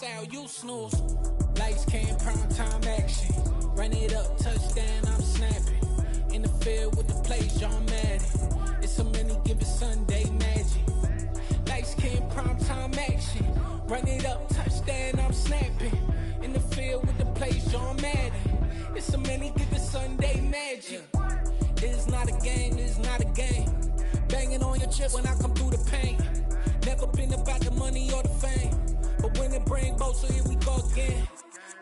Sal, you snooze. Lights came, prime time action. Run it up, touchdown, I'm snapping. In the field with the plays, John Madden. It's a many given Sunday magic. Lights came, prime time action. Run it up, touchdown, I'm snapping. In the field with the plays, John Madden. It's a many given Sunday magic. It is not a game, it is not a game. Banging on your chip when I come through the pain. Never been about the money or the fame. But when it bring both, so here we go again.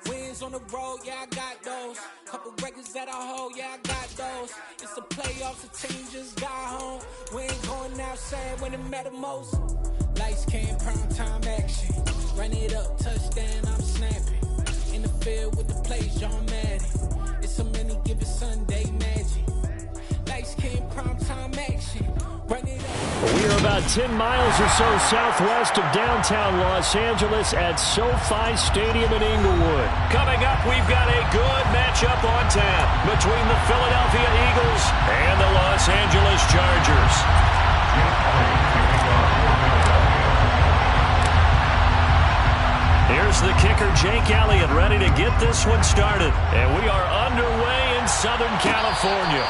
Wins on the road, yeah, I got those. Couple records that I hold, yeah, I got those. It's the playoffs, the team just got home. We ain't going outside when it matter most. Lights came, prime time action. Run it up, touchdown, I'm snapping. In the field with the plays, John Madden. It's a many given Sunday magic. Lights came, prime time action. Run it up. We are about 10 miles or so southwest of downtown Los Angeles at SoFi Stadium in Inglewood. Coming up, we've got a good matchup on tap between the Philadelphia Eagles and the Los Angeles Chargers. Here's the kicker, Jake Elliott, ready to get this one started. And we are underway in Southern California.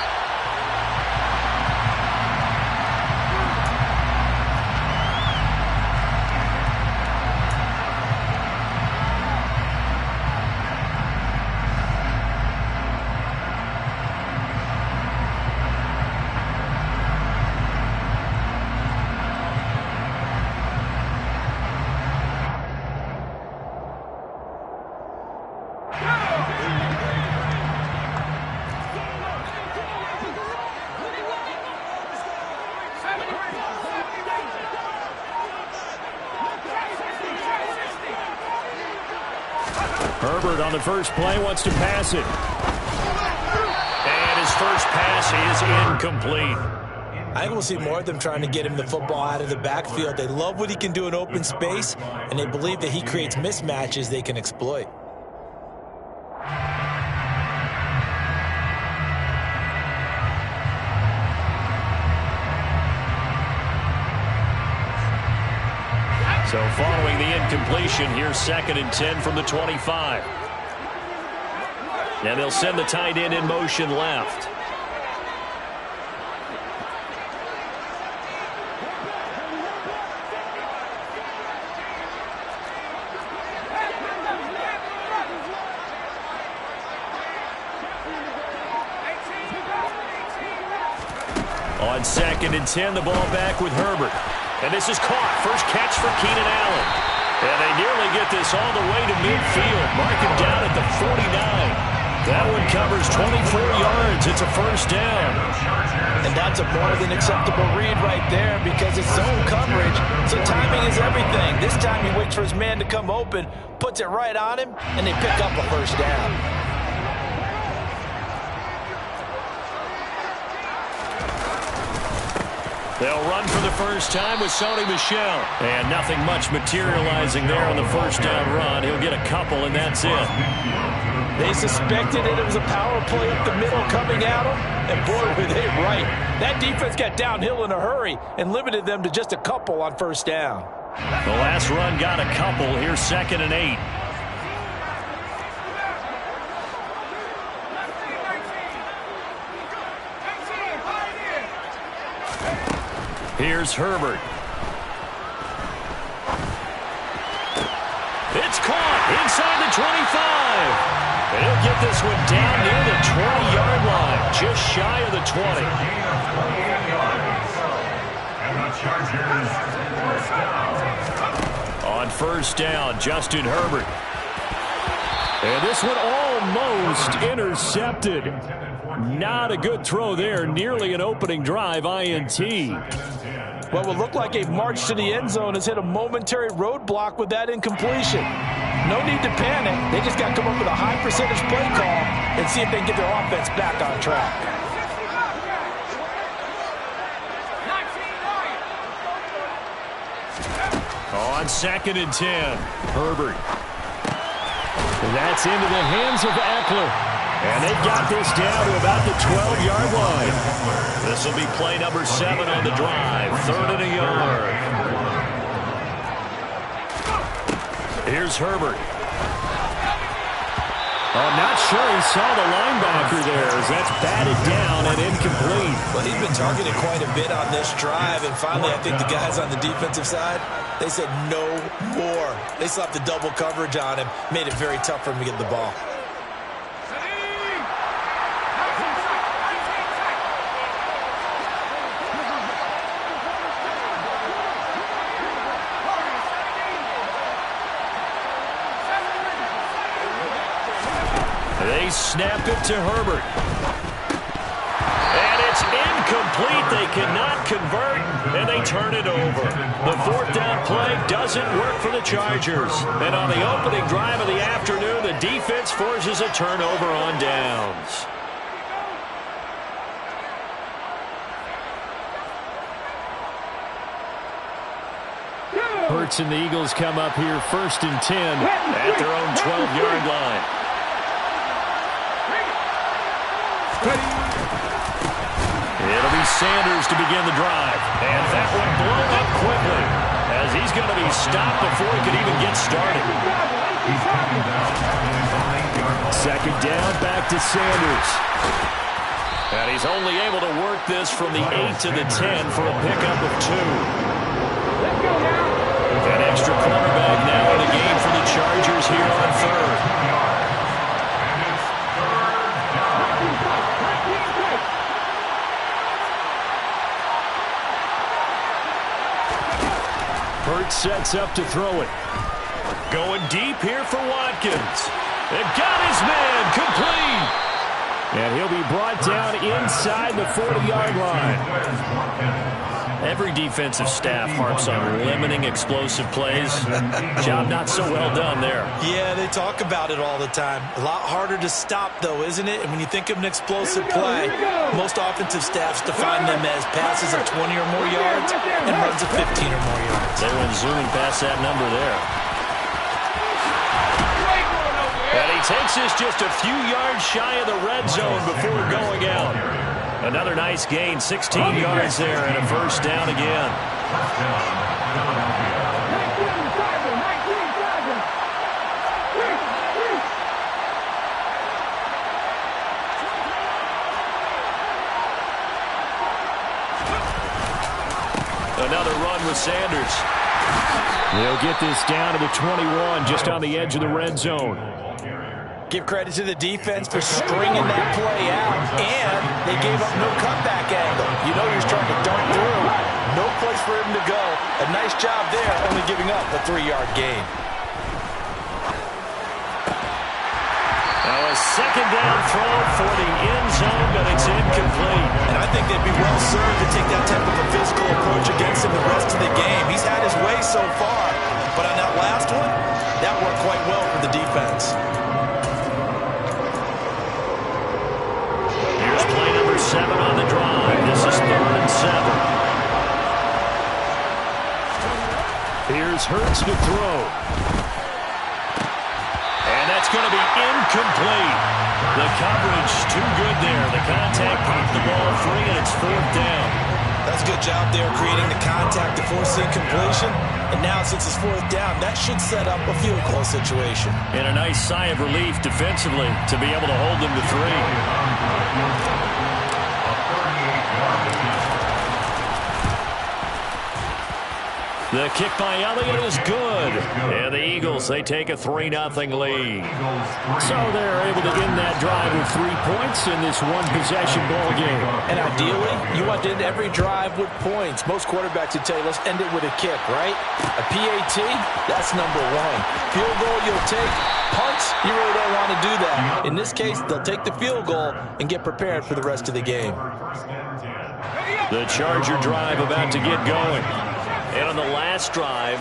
Herbert on the first play wants to pass it. And his first pass is incomplete. I think we'll see more of them trying to get him the football out of the backfield. They love what he can do in open space, and they believe that he creates mismatches they can exploit. So following the incompletion, here's 2nd and 10 from the 25. And they'll send the tight end in motion left. On 2nd and 10, the ball back with Herbert. And this is caught. First catch for Keenan Allen. And they nearly get this all the way to midfield. Mark him down at the 49. That one covers 24 yards. It's a first down. And that's a more than acceptable read right there because it's zone coverage. So timing is everything. This time he waits for his man to come open, puts it right on him, and they pick up a first down. They'll run for the first time with Sony Michel. And nothing much materializing there on the first down run. He'll get a couple, and that's it. They suspected that it was a power play up the middle coming at them, and boy, were they right. That defense got downhill in a hurry and limited them to just a couple on first down. The last run got a couple. Here's 2nd and 8. Here's Herbert. It's caught inside the 25. And he'll get this one down near the 20-yard line, just shy of the 20. On first down, Justin Herbert. And this one almost intercepted. Not a good throw there. Nearly an opening drive INT. What will look like a march to the end zone has hit a momentary roadblock with that incompletion. No need to panic. They just got to come up with a high percentage play call and see if they can get their offense back on track. On 2nd and 10, Herbert. And that's into the hands of Eckler. And they've got this down to about the 12-yard line. This will be play number 7 on the drive. 3rd and a yard. Here's Herbert. I'm not sure he saw the linebacker there as that's batted down and incomplete. Well, he's been targeted quite a bit on this drive, and finally I think the guys on the defensive side, they said no more. They slapped the double coverage on him, made it very tough for him to get the ball. They snap it to Herbert. And it's incomplete. They cannot convert, and they turn it over. The fourth down play doesn't work for the Chargers. And on the opening drive of the afternoon, the defense forces a turnover on downs. Hurts and the Eagles come up here 1st and 10 at their own 12-yard line. It'll be Sanders to begin the drive. And that one blown up quickly as he's going to be stopped before he could even get started. Second down, back to Sanders. And he's only able to work this from the 8 to the 10 for a pickup of 2. An extra cornerback now in the game for the Chargers here on 3rd. Hurts sets up to throw it. Going deep here for Watkins. And got his man complete. And he'll be brought down inside the 40-yard line. Every defensive staff harps on limiting explosive plays. Job not so well done there. Yeah, they talk about it all the time. A lot harder to stop, though, isn't it? And when you think of an explosive play, most offensive staffs define them as passes of 20 or more yards and runs of 15 or more yards. They went zooming past that number there. And he takes this just a few yards shy of the red zone before going out. Another nice gain, 16 yards there, and a first down again. Another run with Sanders. They'll get this down to the 21, just on the edge of the red zone. Give credit to the defense for stringing that play out, and they gave up no comeback angle. You know he was trying to dart through. No place for him to go. A nice job there, only giving up a 3-yard gain. Now a second down throw for the end zone, but it's incomplete. And I think they'd be well served to take that type of a physical approach against him the rest of the game. He's had his way so far, but on that last one, that worked quite well for the defense. Play number 7 on the drive. This is 3rd and 7. Here's Hurts to throw. And that's going to be incomplete. The coverage too good there. The contact popped the ball free, and it's 4th down. That's a good job there creating the contact to force the incompletion. And now since it's 4th down, that should set up a field goal situation. And a nice sigh of relief defensively to be able to hold them to 3. The kick by Elliott is good. And the Eagles, they take a 3-0 lead. So they're able to end that drive with 3 points in this one-possession ball game. And ideally, you want to end every drive with points. Most quarterbacks would tell you, let's end it with a kick, right? A PAT, that's number 1. Field goal you'll take. Punts, you really don't want to do that. In this case, they'll take the field goal and get prepared for the rest of the game. The Charger drive about to get going. And on the last drive,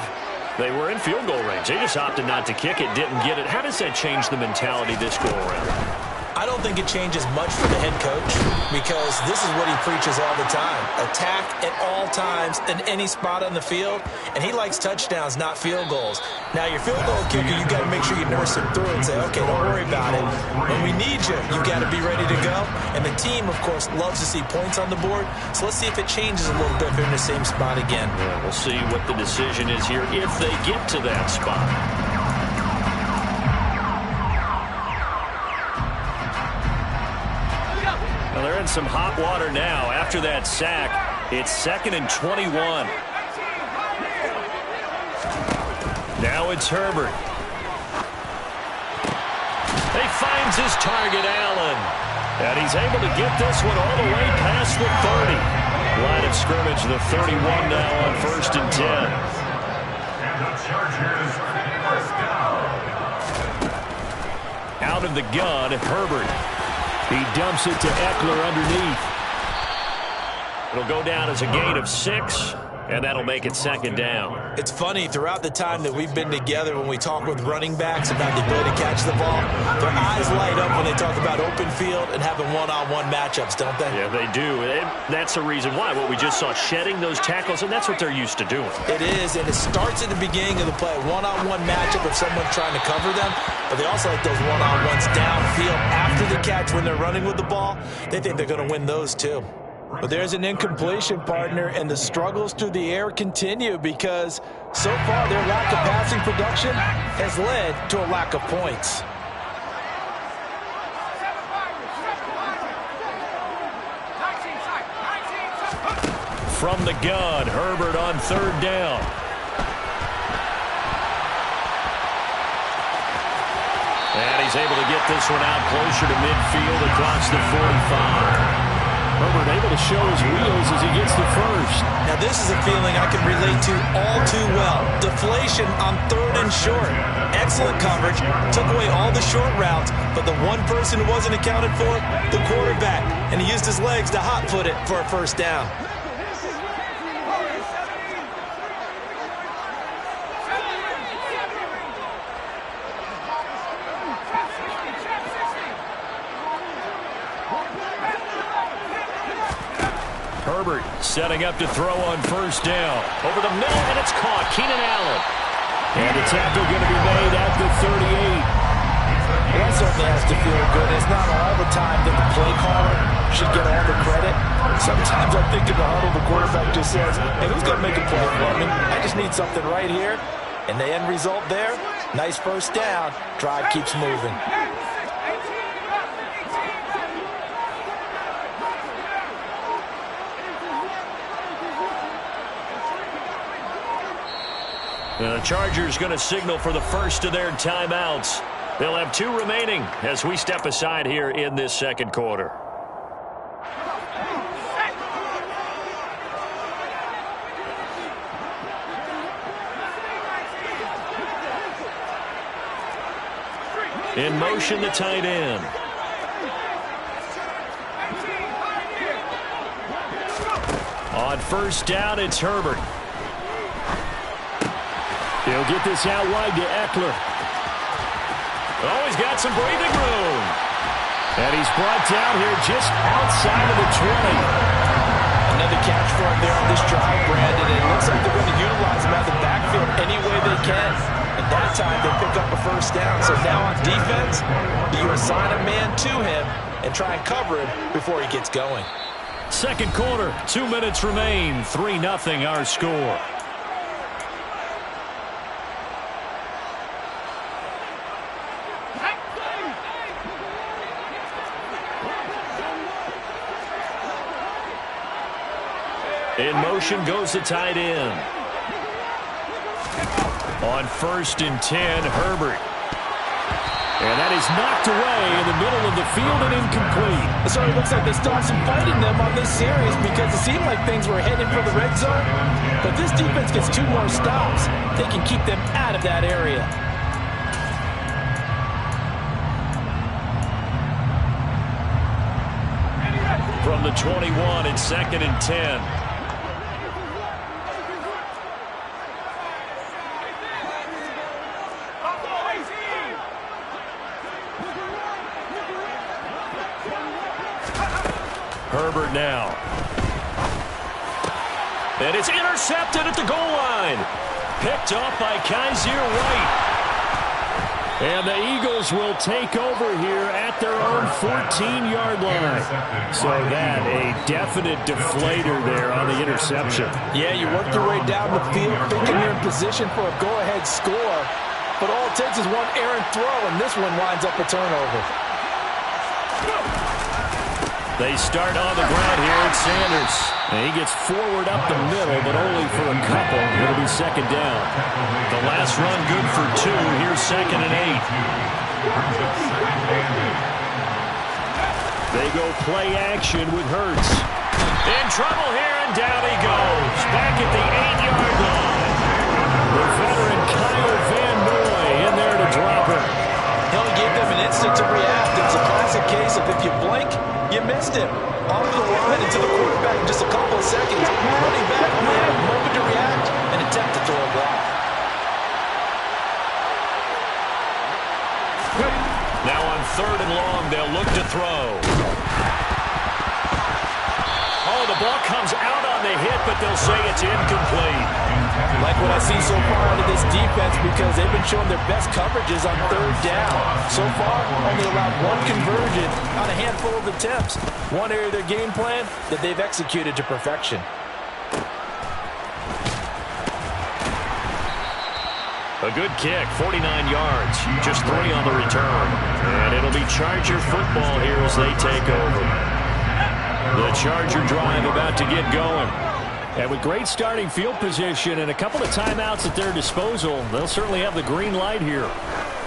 they were in field goal range. They just opted not to kick it, didn't get it. How does that change the mentality this go around? I don't think it changes much for the head coach because this is what he preaches all the time. Attack at all times in any spot on the field, and he likes touchdowns, not field goals. Now, your field goal kicker, you got to make sure you nurse him through and say, okay, don't worry about it. When we need you, you got to be ready to go. And the team, of course, loves to see points on the board, so let's see if it changes a little bit if they're in the same spot again. Yeah, we'll see what the decision is here if they get to that spot. Well, they're in some hot water now. After that sack, it's 2nd and 21. Now it's Herbert. He finds his target, Allen. And he's able to get this one all the way past the 30. Line of scrimmage, the 31 now on 1st and 10. And the Chargers first down. Out of the gun, Herbert. He dumps it to Eckler underneath. It'll go down as a gain of 6, and that'll make it 2nd down. It's funny, throughout the time that we've been together, when we talk with running backs about the ability to catch the ball, their eyes light up when they talk about open field and having one-on-one matchups, don't they? Yeah, they do. And that's the reason why. What we just saw, shedding those tackles, and that's what they're used to doing. It is, and it starts at the beginning of the play. One-on-one matchup of someone trying to cover them, but they also like those one-on-ones downfield after the catch when they're running with the ball. They think they're going to win those too. But there's an incompletion, partner, and the struggles through the air continue because so far their lack of passing production has led to a lack of points. From the gun, Herbert on 3rd down. And he's able to get this one out closer to midfield across the 45. Herbert able to show his wheels as he gets the 1st. Now this is a feeling I can relate to all too well. Deflation on 3rd and short. Excellent coverage. Took away all the short routes, but the one person who wasn't accounted for, the quarterback. And he used his legs to hot-foot it for a 1st down. Herbert setting up to throw on 1st down. Over the middle, and it's caught. Keenan Allen. And the tackle going to be made at the 38. That certainly has to feel good. It's not all the time that the play caller should get all the credit. Sometimes I think in the huddle, the quarterback just says, hey, who's going to make a play for me? I just need something right here. And the end result there, nice 1st down. Drive keeps moving. The Chargers going to signal for the 1st of their timeouts. They'll have 2 remaining as we step aside here in this 2nd quarter. In motion, the tight end. On 1st down, it's Herbert. He'll get this out wide to Eckler. Oh, he's got some breathing room. And he's brought down here just outside of the 20. Another catch for him there on this drive, Brandon. It looks like they're going to utilize him out of the backfield any way they can. And that time they pick up a 1st down. So now on defense, you assign a man to him and try and cover him before he gets going. 2nd quarter, 2 minutes remain. 3-0 our score. In motion goes the tight end. On 1st and 10, Herbert. And that is knocked away in the middle of the field and incomplete. So it looks like they still have some fight in them on this series because it seemed like things were headed for the red zone. But this defense gets 2 more stops. They can keep them out of that area. From the 21, it's 2nd and 10. Herbert now. And it's intercepted at the goal line. Picked off by Kaiser White. And the Eagles will take over here at their own 14-yard line. So that, a definite deflator there on the interception. Yeah, you work your way down the field thinking you're in position for a go-ahead score. But all it takes is one errant throw, and this one winds up a turnover. They start on the ground here at Sanders. And he gets forward up the middle, but only for a couple. It'll be second down. The last run good for 2. Here's 2nd and 8. They go play action with Hurts. In trouble here, and down he goes. Back at the 8-yard line. The veteran Kyle Van Noy in there to drop her. He only gave them an instant to react. It's a classic case of if you blink, you missed him. Off the line into the quarterback in just a couple of seconds. Running back only had a moment to react and attempt to throw a block. Now on 3rd and long, they'll look to throw. Oh, the ball comes out on the hit, but they'll say it's incomplete. Like what I've seen so far out of this defense because they've been showing their best coverages on 3rd down. So far, only allowed 1 conversion on a handful of attempts. One area of their game plan that they've executed to perfection. A good kick, 49 yards, just 3 on the return. And it'll be Charger football here as they take over. The Charger drive about to get going. And with great starting field position and a couple of timeouts at their disposal, they'll certainly have the green light here.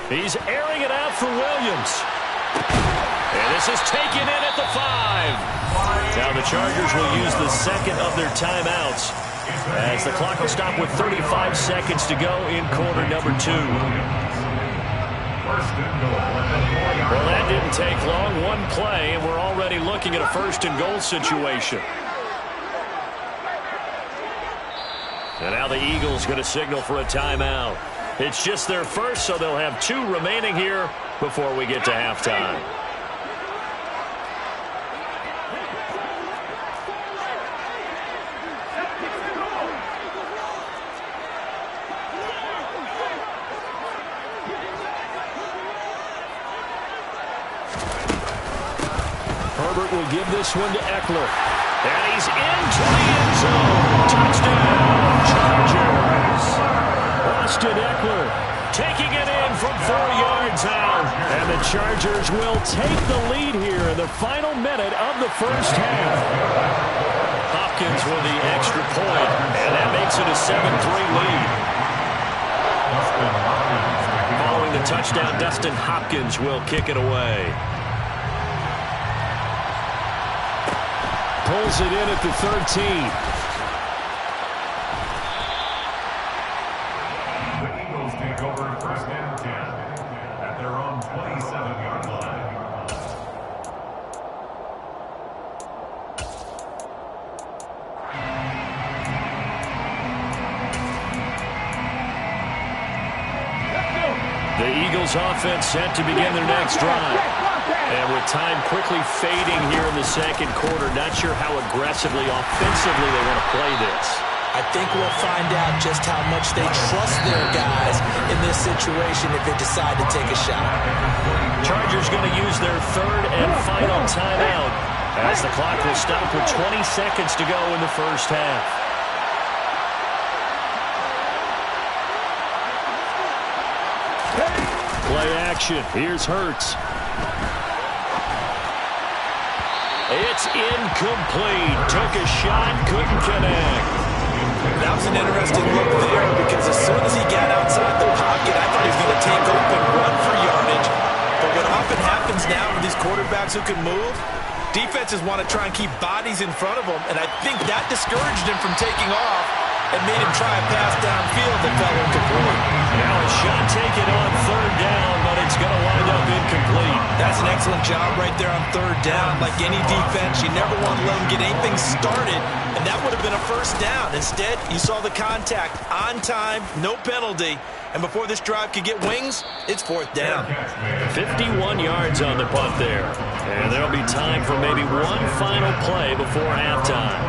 He's airing it out for Williams. And this is taken in at the 5. Now the Chargers will use the second of their timeouts as the clock will stop with 35 seconds to go in quarter number 2. Well, that didn't take long. 1 play, and we're already looking at a 1st and goal situation. And now the Eagles going to signal for a timeout. It's just their first, so they'll have 2 remaining here before we get to halftime. Herbert will give this one to Eckler. And he's into the end zone. Touchdown, Chargers. Austin Eckler taking it in from 4 yards out. And the Chargers will take the lead here in the final minute of the first half. Hopkins with the extra point, and that makes it a 7-3 lead. Following the touchdown, Dustin Hopkins will kick it away. Pulls it in at the 13. The Eagles take over 1st and 10 at their own 27-yard line. The Eagles offense set to begin their next drive. And with time quickly fading here in the 2nd quarter, not sure how aggressively, offensively they want to play this. I think we'll find out just how much they trust their guys in this situation if they decide to take a shot. Chargers going to use their 3rd and final timeout as the clock will stop with 20 seconds to go in the first half. Play action. Here's Hurts. It's incomplete. Took a shot, couldn't connect. That was an interesting look there because as soon as he got outside the pocket, I thought he was going to take off and run for yardage. But what often happens now with these quarterbacks who can move, defenses want to try and keep bodies in front of them, and I think that discouraged him from taking off and made him try a pass downfield that fell incomplete. Now a shot taken on 3rd down, but it's going to wind up incomplete. That's an excellent job right there on 3rd down. Like any defense, you never want to let them get anything started, and that would have been a 1st down. Instead, you saw the contact on time, no penalty, and before this drive could get wings, it's 4th down. 51 yards on the punt there. And there'll be time for maybe one final play before halftime.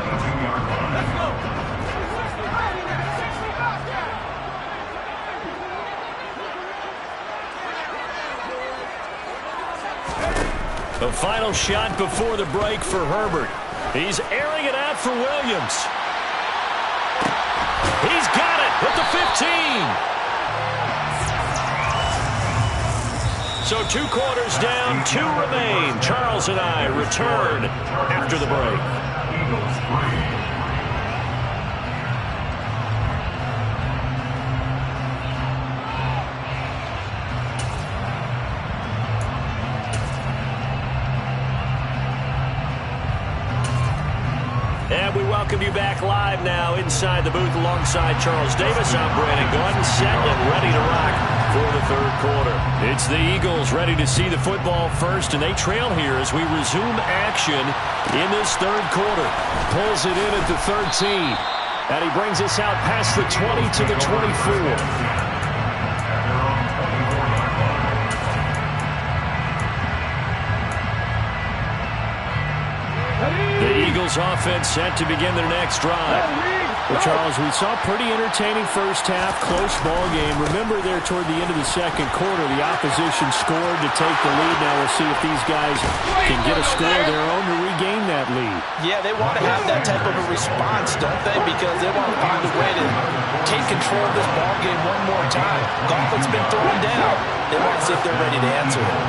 The final shot before the break for Herbert. He's airing it out for Williams. He's got it at the 15. So 2 quarters down, 2 remain. Charles and I return after the break. Eagles 3. And we welcome you back live now inside the booth alongside Charles Davis. I'm Brandon Gordon, set and ready to rock for the third quarter. It's the Eagles ready to see the football first, and they trail here as we resume action in this third quarter. Pulls it in at the 13, and he brings us out past the 20 to the 24. The Eagles offense set to begin their next drive. Well, Charles, we saw a pretty entertaining first half, close ball game. Remember there toward the end of the second quarter, the opposition scored to take the lead. Now we'll see if these guys can get a score of their own to regain that lead. Yeah, they want to have that type of a response, don't they? Because they want to find a way to take control of this ball game one more time. Gauntlet's been thrown down. They want to see if they're ready to answer it.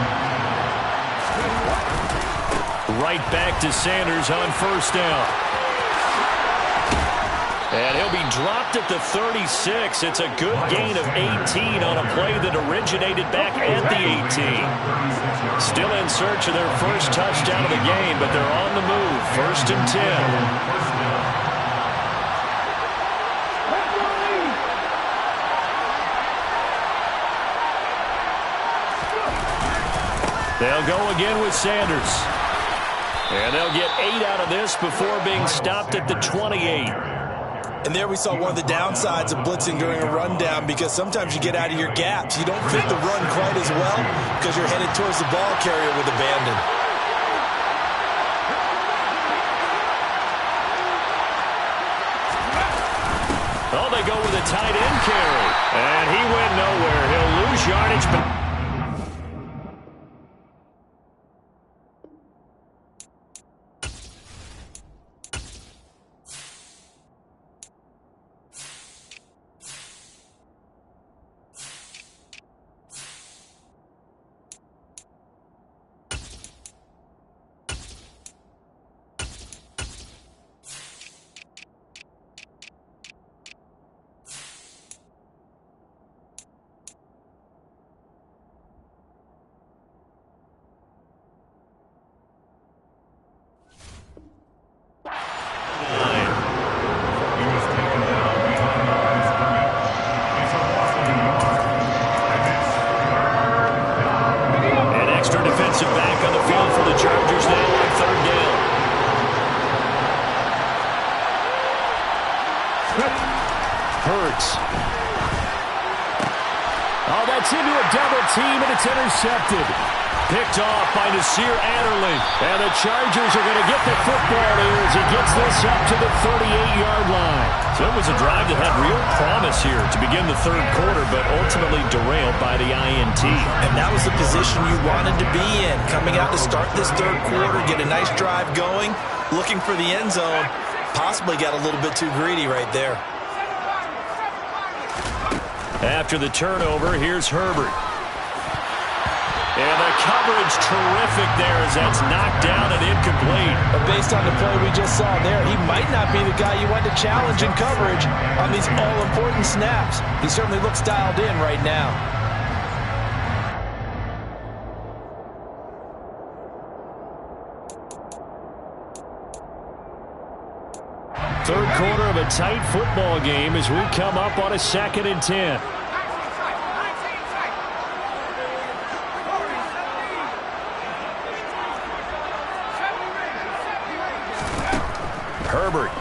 Right back to Sanders on first down. And he'll be dropped at the 36. It's a good gain of 18 on a play that originated back at the 18. Still in search of their first touchdown of the game, but they're on the move. First and 10. They'll go again with Sanders. And they'll get 8 out of this before being stopped at the 28. And there we saw one of the downsides of blitzing during a rundown, because sometimes you get out of your gaps. You don't fit the run quite as well because you're headed towards the ball carrier with abandon. Oh, they go with a tight end carry. And he went nowhere. He'll lose yardage, but intercepted. Picked off by Nasir Adderley. And the Chargers are going to get the football here as he gets this up to the 38-yard line. So it was a drive that had real promise here to begin the third quarter, but ultimately derailed by the INT. And that was the position you wanted to be in. Coming out to start this third quarter, get a nice drive going, looking for the end zone. Possibly got a little bit too greedy right there. After the turnover, here's Herbert. And the coverage terrific there as that's knocked down and incomplete. But based on the play we just saw there, he might not be the guy you want to challenge in coverage on these all-important snaps. He certainly looks dialed in right now. Third quarter of a tight football game as we come up on a 2nd and 10. Herbert.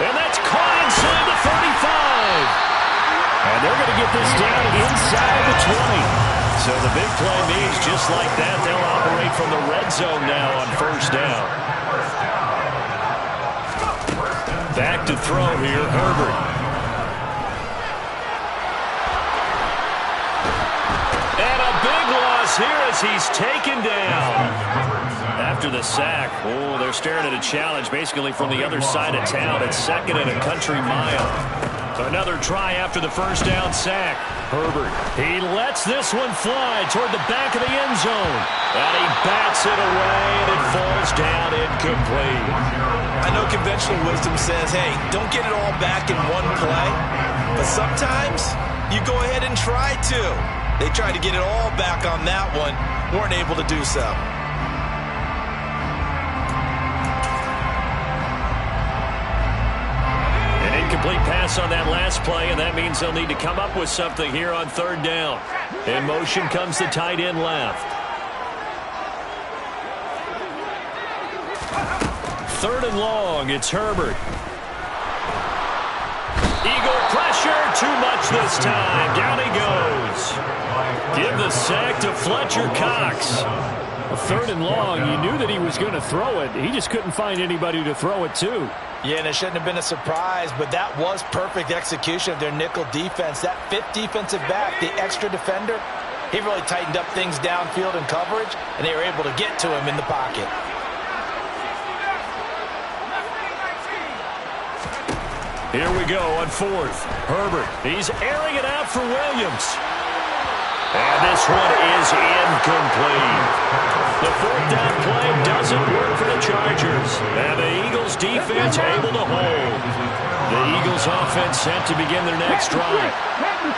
And that's caught inside the 35. And they're going to get this down inside the 20. So the big play means just like that, they'll operate from the red zone now on first down. Back to throw here, Herbert. And a big loss here as he's taken down. After the sack, they're staring at a challenge basically from the other side of town. It's 2nd and a country mile. Another try after the first down sack. Herbert, he lets this one fly toward the back of the end zone. And he bats it away, and it falls down incomplete. I know conventional wisdom says, hey, don't get it all back in one play. But sometimes you go ahead and try to. They tried to get it all back on that one, weren't able to do so. Incomplete pass on that last play, and that means they'll need to come up with something here on third down. In motion comes the tight end left. Third and long, it's Herbert. Eagle pressure, too much this time. Down he goes. Give the sack to Fletcher Cox. Third and long, you knew that he was going to throw it. He just couldn't find anybody to throw it to. Yeah, and it shouldn't have been a surprise, but that was perfect execution of their nickel defense. That fifth defensive back, the extra defender, he really tightened up things downfield in coverage, and they were able to get to him in the pocket. Here we go on fourth. Herbert, he's airing it out for Williams. And this one is incomplete. The fourth down play doesn't work for the Chargers. And the Eagles defense able to hold. The Eagles offense set to begin their next drive.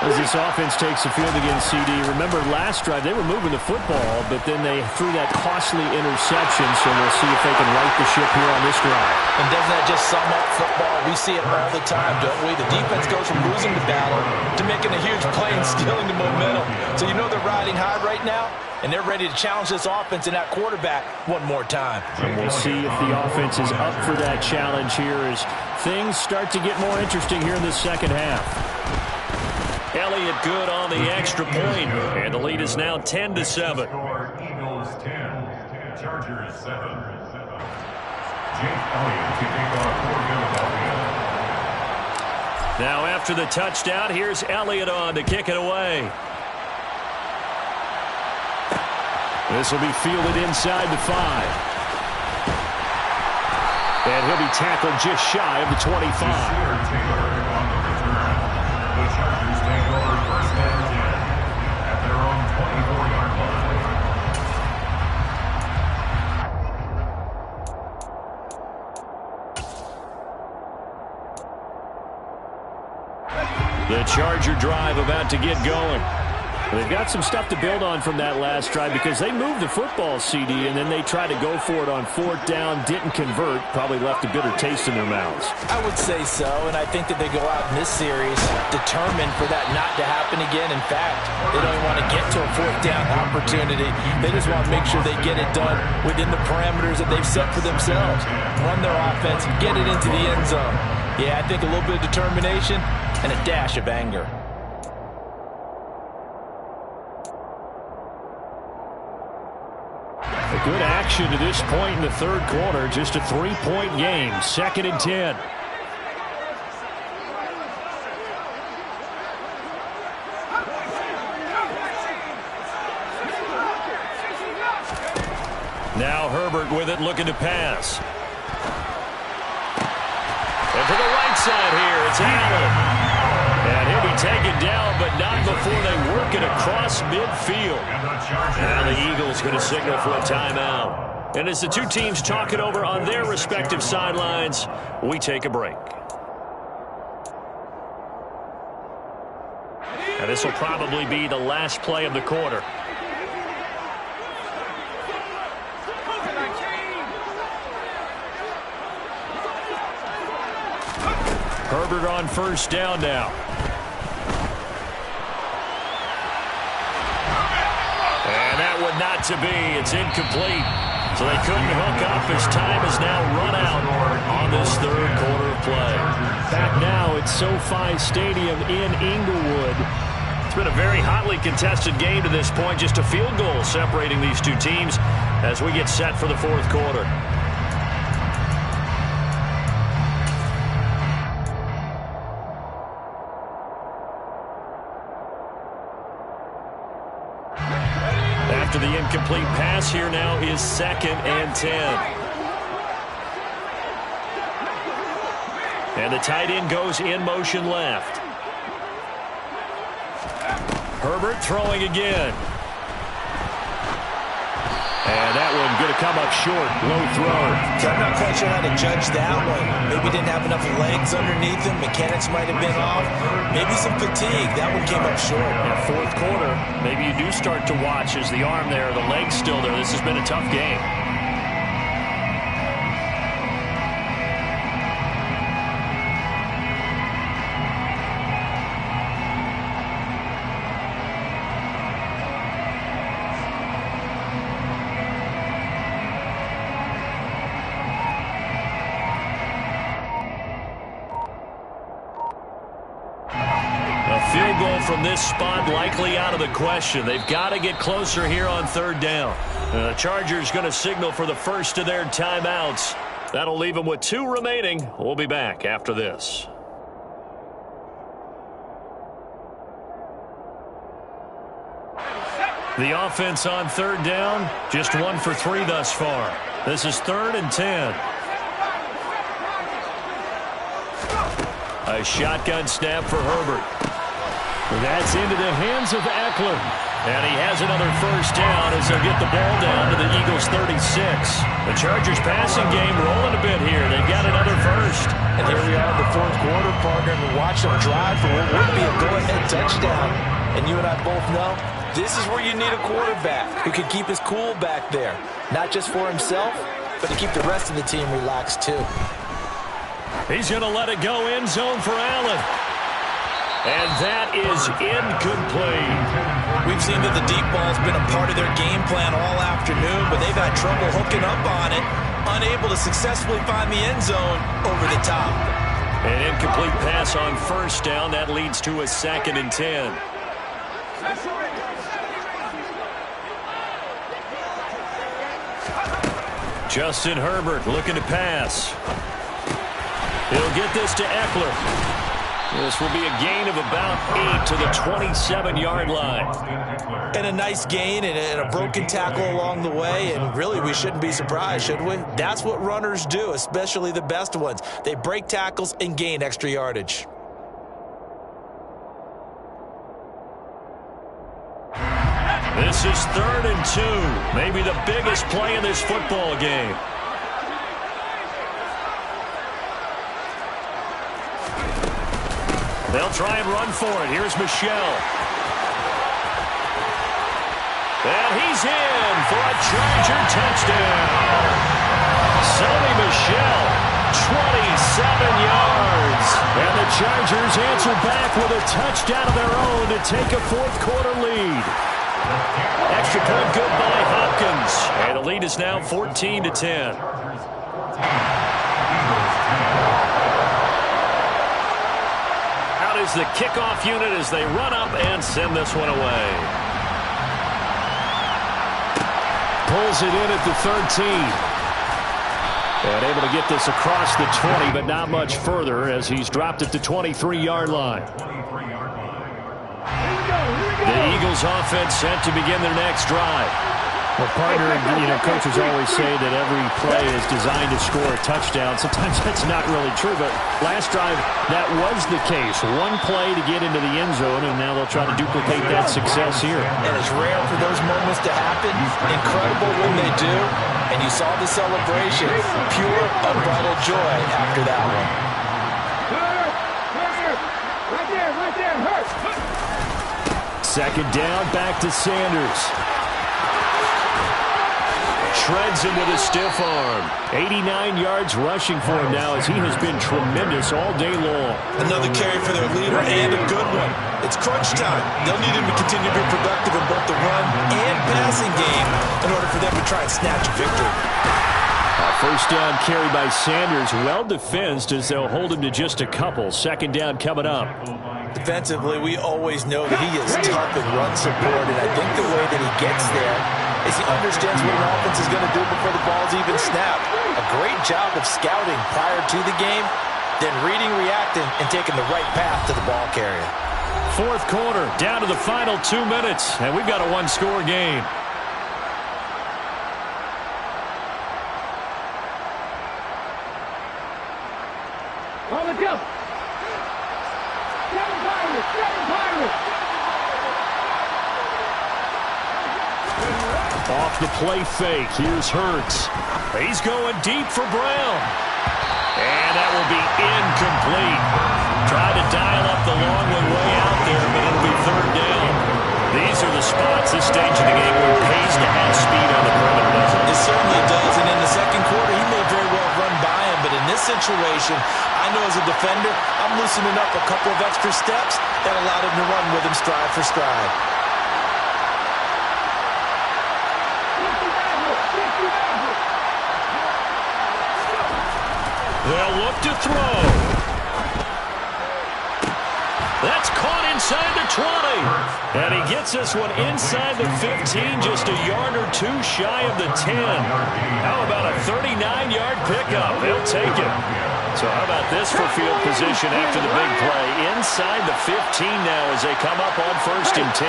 As this offense takes the field against CD, remember last drive they were moving the football, but then they threw that costly interception, so we'll see if they can right the ship here on this drive. And doesn't that just sum up football? We see it all the time, don't we? The defense goes from losing the battle to making a huge play and stealing the momentum. So you know they're riding high right now, and they're ready to challenge this offense and that quarterback one more time. And we'll see if the offense is up for that challenge here as things start to get more interesting here in the second half. Elliott good on the extra point, and the lead is now 10-7. Eagles 10, Chargers 7. Jake Elliott kicking off for Philadelphia. Now after the touchdown, here's Elliott on to kick it away. This will be fielded inside the 5. And he'll be tackled just shy of the 25. Taylor on the return. The Chargers take over first and 10 at their own 24-yard line. The Charger drive about to get going. They've got some stuff to build on from that last drive because they moved the football, CD, and then they tried to go for it on fourth down, didn't convert, probably left a bitter taste in their mouths. I would say so, and I think that they go out in this series determined for that not to happen again. In fact, they don't even want to get to a fourth down opportunity. They just want to make sure they get it done within the parameters that they've set for themselves. Run their offense, get it into the end zone. Yeah, I think a little bit of determination and a dash of anger. Good action to this point in the third quarter. Just a 3-point game. 2nd and 10. Now Herbert with it, looking to pass. And to the right side here, it's Allen. And he'll be taken down, but not before they work it across midfield. Now the Eagles going to signal for a timeout. And as the two teams talk it over on their respective sidelines, we take a break. And this will probably be the last play of the quarter. Herbert on first down now. And that one not to be. It's incomplete. So they couldn't hook up as time has now run out on this third quarter of play. Back now at SoFi Stadium in Inglewood. It's been a very hotly contested game to this point. Just a field goal separating these two teams as we get set for the fourth quarter. After the incomplete pass, here now is 2nd and 10. And the tight end goes in motion left. Herbert throwing again. And that one going to come up short. Low throw. I'm not quite sure how to judge that one. Maybe didn't have enough legs underneath him. Mechanics might have been off. Maybe some fatigue. That one came up short. In fourth quarter, maybe you do start to watch as the arm there, the leg's still there. This has been a tough game. Field goal from this spot likely out of the question. They've got to get closer here on third down. The Chargers going to signal for the first of their timeouts. That'll leave them with 2 remaining. We'll be back after this. The offense on third down, just 1 for 3 thus far. This is 3rd and 10. A shotgun snap for Herbert. That's into the hands of Eckler. And he has another first down as they'll get the ball down to the Eagles' 36. The Chargers passing game rolling a bit here. They've got another first. And here we are in the fourth quarter, partner, and watch them drive for what would be a go-ahead touchdown. And you and I both know this is where you need a quarterback who can keep his cool back there. Not just for himself, but to keep the rest of the team relaxed too. He's going to let it go end zone for Allen. And that is incomplete. We've seen that the deep ball's been a part of their game plan all afternoon, but they've had trouble hooking up on it, unable to successfully find the end zone over the top. An incomplete pass on first down. That leads to a 2nd and 10. Justin Herbert looking to pass. He'll get this to Eckler. This will be a gain of about 8 to the 27-yard line. And a nice gain and a broken tackle along the way, and really we shouldn't be surprised, should we? That's what runners do, especially the best ones. They break tackles and gain extra yardage. This is 3rd and 2, maybe the biggest play in this football game. They'll try and run for it. Here's Michelle. And he's in for a Charger touchdown. Sony Michel, 27 yards. And the Chargers answer back with a touchdown of their own to take a fourth quarter lead. Extra point good by Hopkins. And the lead is now 14 to 10. Is the kickoff unit as they run up and send this one away. Pulls it in at the 13. And able to get this across the 20, but not much further as he's dropped at the 23-yard line. The Eagles offense set to begin their next drive. Well, partner, coaches always say that every play is designed to score a touchdown. Sometimes that's not really true, but last drive, that was the case. One play to get into the end zone, and now they'll try to duplicate that success here. And it's rare for those moments to happen. Incredible when they do. And you saw the celebration. Pure, unbridled joy after that one. Right there, hurt. 2nd down, back to Sanders. Shreds him with a stiff arm. 89 yards rushing for him now as he has been tremendous all day long. Another carry for their leader and a good one. It's crunch time. They'll need him to continue to be productive in both the run and passing game in order for them to try and snatch a victory. First down carry by Sanders. Well defensed as they'll hold him to just a couple. 2nd down coming up. Defensively, we always know that he is tough in run support, and I think the way that he gets there is he understands what an offense is going to do before the ball's even snapped. A great job of scouting prior to the game, then reading, reacting, and taking the right path to the ball carrier. Fourth quarter, down to the final 2 minutes, and we've got a one-score game. On the go. Off the play fake, here's Hurts. He's going deep for Brown. And that will be incomplete. Tried to dial up the long one way out there, but it'll be third down. These are the spots this stage of the game where it pays to have speed on the perimeter, doesn't it? It certainly does, and in the second quarter, he may very well run by him, but in this situation, I know as a defender, I'm loosening up a couple of extra steps that allowed him to run with him stride for stride. They'll look to throw. That's caught inside the 20. And he gets this one inside the 15, just a yard or two shy of the 10. How about a 39-yard pickup? They'll take it. So how about this for field position after the big play? Inside the 15 now as they come up on 1st and 10.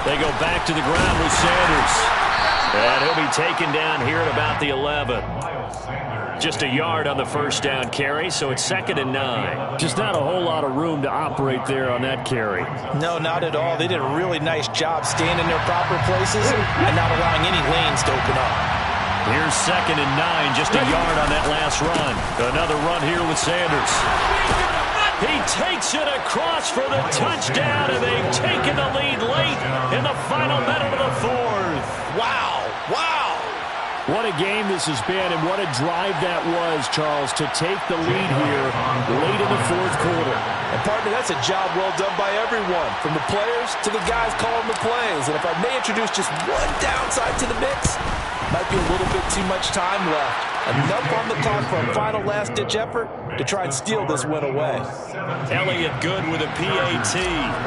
They go back to the ground with Sanders. And he'll be taken down here at about the 11. Just a yard on the first down carry, so it's 2nd and 9. Just not a whole lot of room to operate there on that carry. No, not at all. They did a really nice job staying in their proper places and not allowing any lanes to open up. Here's 2nd and 9, just a yard on that last run. Another run here with Sanders. He takes it across for the touchdown, and they've taken the lead late in the final minute of the 4th. Wow, wow. What a game this has been, and what a drive that was, Charles, to take the lead here late in the 4th quarter. And, partner, that's a job well done by everyone, from the players to the guys calling the plays. And if I may introduce just one downside to the mix, might be a little bit too much time left. Enough on the clock for a final last-ditch effort to try and steal this win away. Elliott good with a PAT.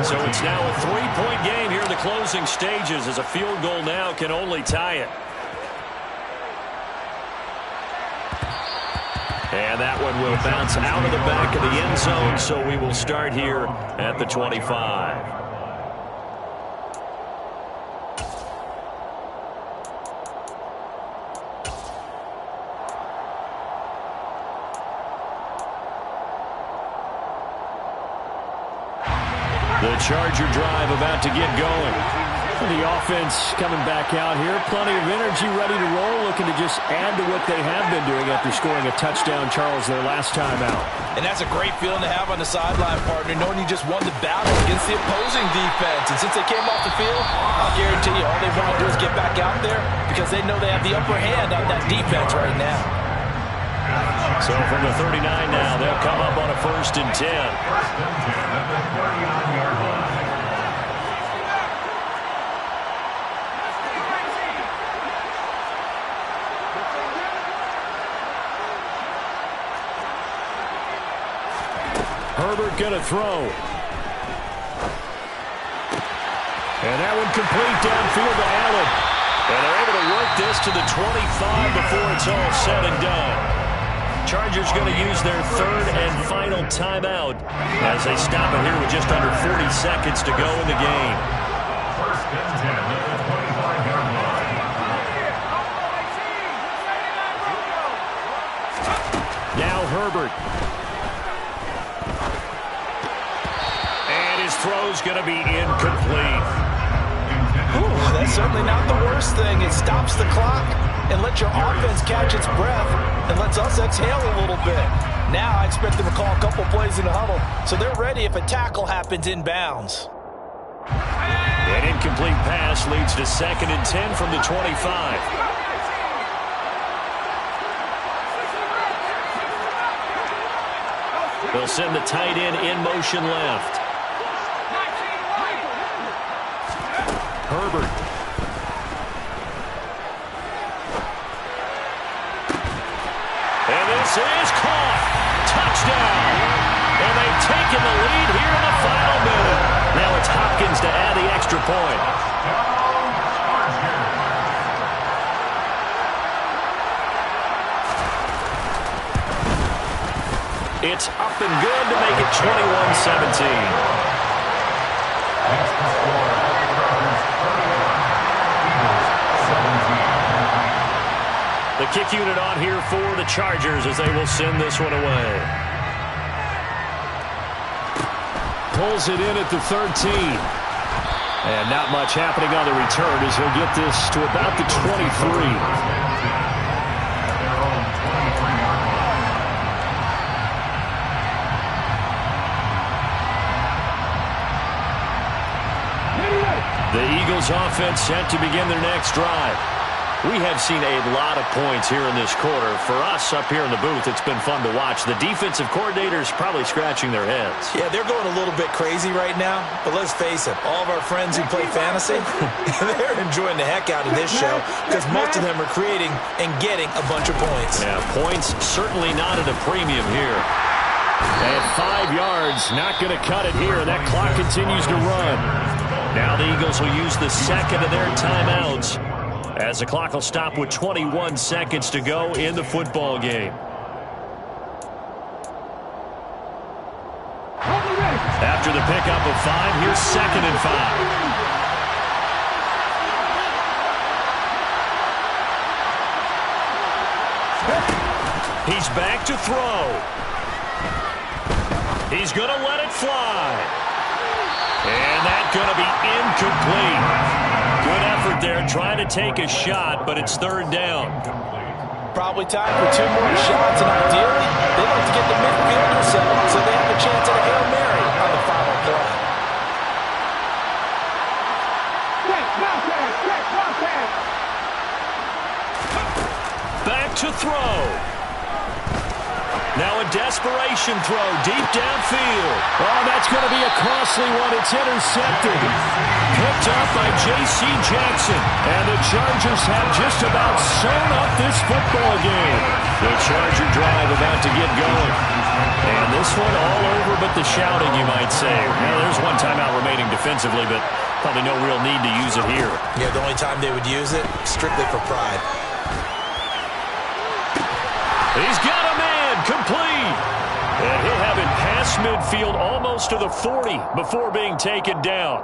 So it's now a 3-point game here in the closing stages, as a field goal now can only tie it. And that one will bounce out of the back of the end zone, so we will start here at the 25. The Charger drive about to get going. The offense coming back out here. Plenty of energy, ready to roll, looking to just add to what they have been doing after scoring a touchdown, Charles, their last time out. And that's a great feeling to have on the sideline, partner, knowing you just won the battle against the opposing defense. And since they came off the field, I'll guarantee you all they want to do is get back out there because they know they have the upper hand on that defense right now. So from the 39 now, they'll come up on a 1st and 10. 1st and 10 at the 39-yard line. Herbert going to throw. And that one complete downfield to Allen. And they're able to work this to the 25 before it's all said and done. Chargers going to use their 3rd and final timeout as they stop it here with just under 40 seconds to go in the game. 1st and 10 at the 25-yard line. Now Herbert. And his throw's going to be incomplete. That's certainly not the worst thing. It stops the clock and lets your offense catch its breath and lets us exhale a little bit. Now I expect them to call a couple plays in the huddle, so they're ready if a tackle happens inbounds. An incomplete pass leads to 2nd and 10 from the 25. They'll send the tight end in motion left. Herbert. And this is caught. Touchdown. And they've taken the lead here in the final minute. Now it's Hopkins to add the extra point. It's up and good to make it 21-17. The kick unit on here for the Chargers as they will send this one away. Pulls it in at the 13. And not much happening on the return as he'll get this to about the 23. The Eagles offense set to begin their next drive. We have seen a lot of points here in this quarter. For us up here in the booth, it's been fun to watch. The defensive coordinators probably scratching their heads. Yeah, they're going a little bit crazy right now. But let's face it, all of our friends who play fantasy, they're enjoying the heck out of this show because most of them are creating and getting a bunch of points. Yeah, points certainly not at a premium here. And 5 yards, not going to cut it here. That clock continues to run. Now the Eagles will use the second of their timeouts as the clock will stop with 21 seconds to go in the football game. After the pickup of 5, here's 2nd and 5. He's back to throw. He's going to let it fly. And that's going to be incomplete. Good effort there trying to take a shot, but it's 3rd down. Probably time for 2 more shots, and ideally, they'd like to get the midfielder settled so they have a chance at a Hail Mary on the final play. Back to throw. Now a desperation throw deep downfield. Oh, that's going to be a costly one. It's intercepted. Picked up by J.C. Jackson. And the Chargers have just about sewn up this football game. The Charger drive about to get going. And this one all over but the shouting, you might say. Now, there's one timeout remaining defensively, but probably no real need to use it here. Yeah, the only time they would use it, strictly for pride. He's got a man. Complete. And he'll have it past midfield almost to the 40 before being taken down.